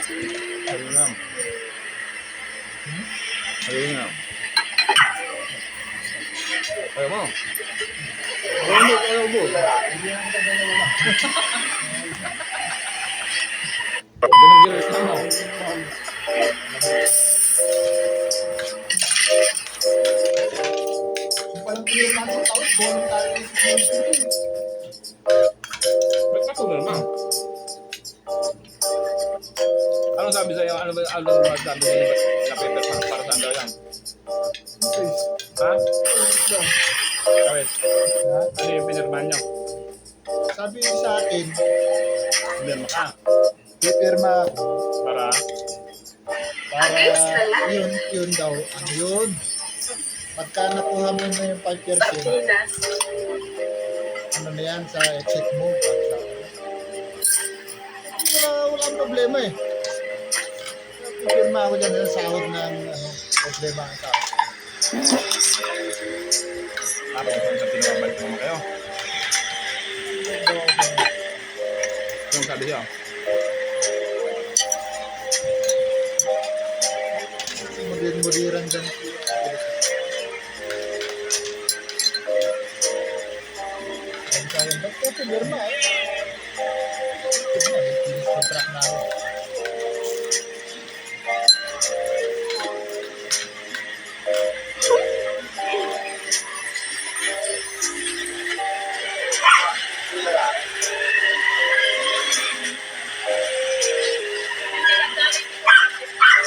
Ayun lang. Ayun lang. Ayaw mo. Ayaw mo. Ganang gilis lang mo. Ba't ka tuloy naman? Ano sabi sa'yo? Ano ba sabi sa'yo? Napipit na para saan daw yan? Ha? Kawit. Ano yung pinirmahan niyo? Sabi sa akin, Pinirma ka. pipirma ako Para? para yun daw. Ano yun? Pagka nakuha mo na yung 5%, ano na yan sa exit mo? Walang problema eh. Pipirma ako dyan sa sahod ng problema ang tao. Tapos kung sa pinabalik naman kayo. Yung sabi siya. Mudir-mudiran dyan. Ang kaya ba't ko pipirma eh? Pinis contract na ako.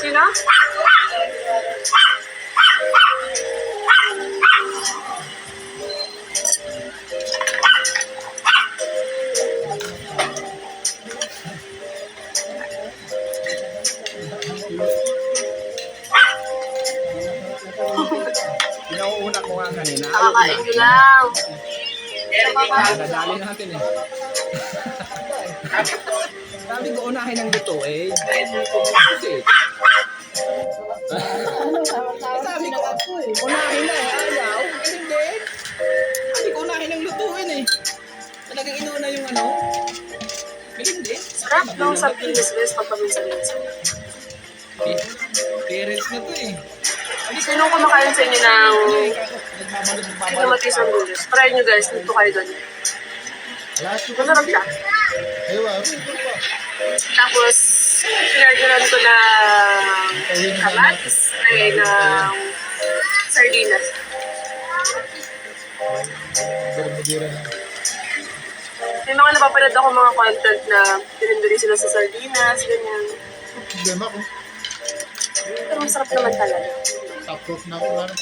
Sino? Pinauuna ko nga kanina. Kakakain ko lang. Dadali natin eh. Sabi ko unahin ang luto eh. Kasi sabi ko unahin na eh. Ayaw. Hindi. Sabi ko unahin ang lutuin eh. Talagang inuna yung ano. Hindi. Sarap nung sa Pinis-West pag paminsan-minsan. Parents na to eh. Sinong kumakain sa inyo ng pinamatisang dulos? Try nyo guys, dito kayo doon. Lahat ko Masarap siya. Ewa, Tapos, sinardinan ko na kamatis, ay ng sardinas. mudir-mudiran na. May mga napapanood ako mga content na pininduri sila sa sardinas, ganyan. Problema ko. Pero masarap naman talaga. Tapos na ako. Wala na.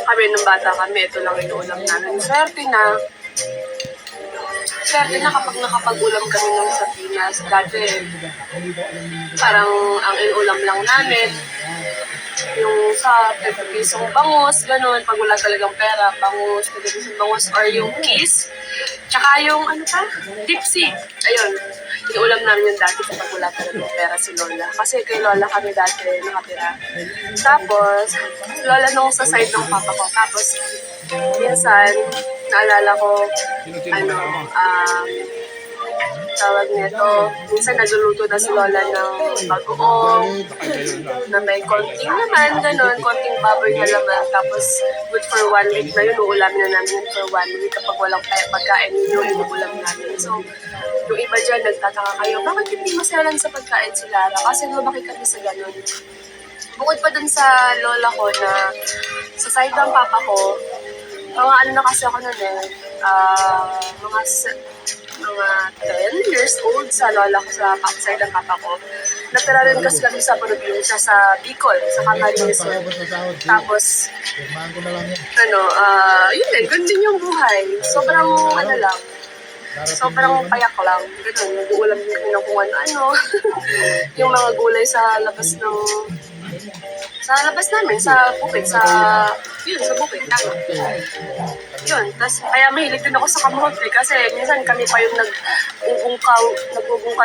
Kami nung bata kami, ito lang inuulam namin. Swerte na kapag nakapag-ulam kami ng sardinas. Dati, parang ang inuulam lang namin, yung sa 30 pisong bangus, ganun, pag wala talagang pera, bangus, 30 pisong bangus, or yung kiss, tsaka yung, ano pa, dipsy. Ayun, inuulam namin yung dati kapag wala talagang pera si Lola. Kasi kay Lola kami dati nakatira. Tapos, Lola nung sa side ng papa ko. Tapos, minsan, naalala ko, tawag nito, minsan nagluluto na si Lola ng bagoong, na may konting naman, ganun, konting baboy na laman. Tapos, good for 1 week na yun, uulamin na namin yun for 1 week kapag walang pagkain yun, inuulam namin. So, yung iba dyan, nagtataka kayo, bakit hindi masayalan sa pagkain si Lara? Kasi lumaki kami sa ganun. Bukod pa dun sa lola ko na sa side ng papa ko, mga ano na kasi ako nun eh, mga 10 years old sa lola ko sa side ng papa ko. Natira rin kasi kami sa probinsya sa Bicol, sa Camarines. Tapos, Pirmahan ko na lang yan. yun din, ganun din yung buhay. Sobrang lang, sobrang payak lang. Ganun, nag-uulam din kami ng kung ano-ano. Yung mga gulay sa labas namin, sa bukid, sa bukid, tama. Yun, tas kaya mahilig din ako sa kamote kasi minsan kami pa yung nagbubungkal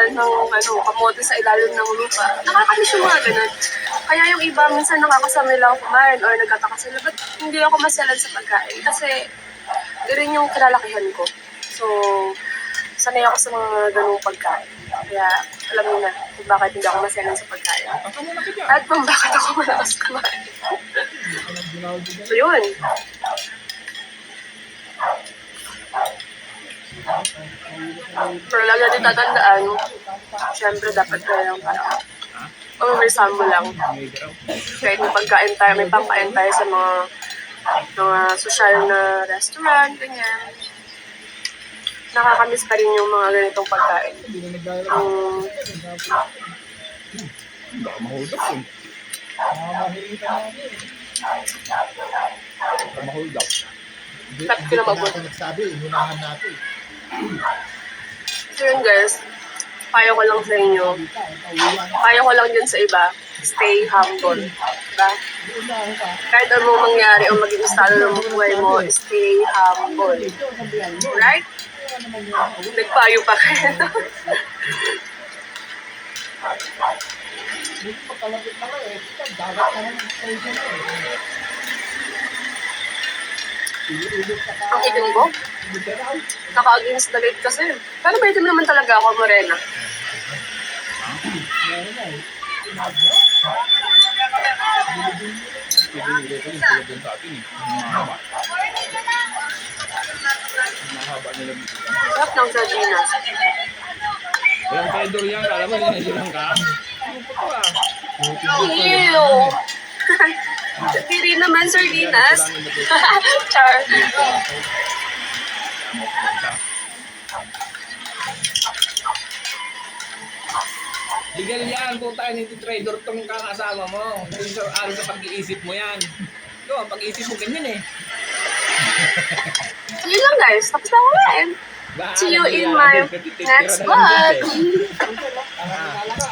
ng kamote sa ilalim ng lupa. Nakakamiss yung mga ganun. Kaya yung iba minsan nakakasama lang kumain or nagtataka sila, ba't hindi ako masalan sa pagkain? Kasi di rin yung kinalakihan ko. So, sanay ako sa mga ganung pagkain. Kaya alam niyo na kung bakit hindi ako maselan sa pagkain. Baka mo na kita. At kung bakit ako malakas kumain. So yun. Pero lagi natin tatandaan, syempre dapat kaya yung parang resamble lang. Kahit may pagkain tayo, may pangkain tayo sa mga social na restaurant, ganyan. Nakakamiss pa rin yung mga ganitong pagkain. Baka mahulog yun. Baka mahulog. Dapat ko na mabuti. Nagsabi, inunahan natin. So yun guys, payo ko lang sa inyo. Payo ko lang din sa iba, stay humble. Diba? Kahit ano mangyari o maging estado ng buhay mo, stay humble. Right? Nagpayo pa kayo. Ang itim ko? Naka-against the light kasi. Pero may itim naman talaga ako, morena. Pinili ko yung tulad dun sa atin eh. Mahaba. Mahaba nila dito. Sarap ng sardinas. Walang traidor yan. Alam mo, ninilang ka. Ano pa to ah? Ew! Tiri naman, sardinas. Char. Legal yan, kung tayo nito trader tong kakasama mo. Hindi sa araw sa pag-iisip mo yan. Ito, ang pag-iisip mo ganyan eh. So yun lang guys, tapos na ako kumain. See you in my next vlog.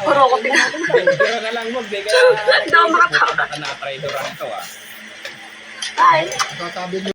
Puro ko tingnan. Tira na lang mo, di ka Hindi ako makatawa. na trader ito ah. Bye! Tatabi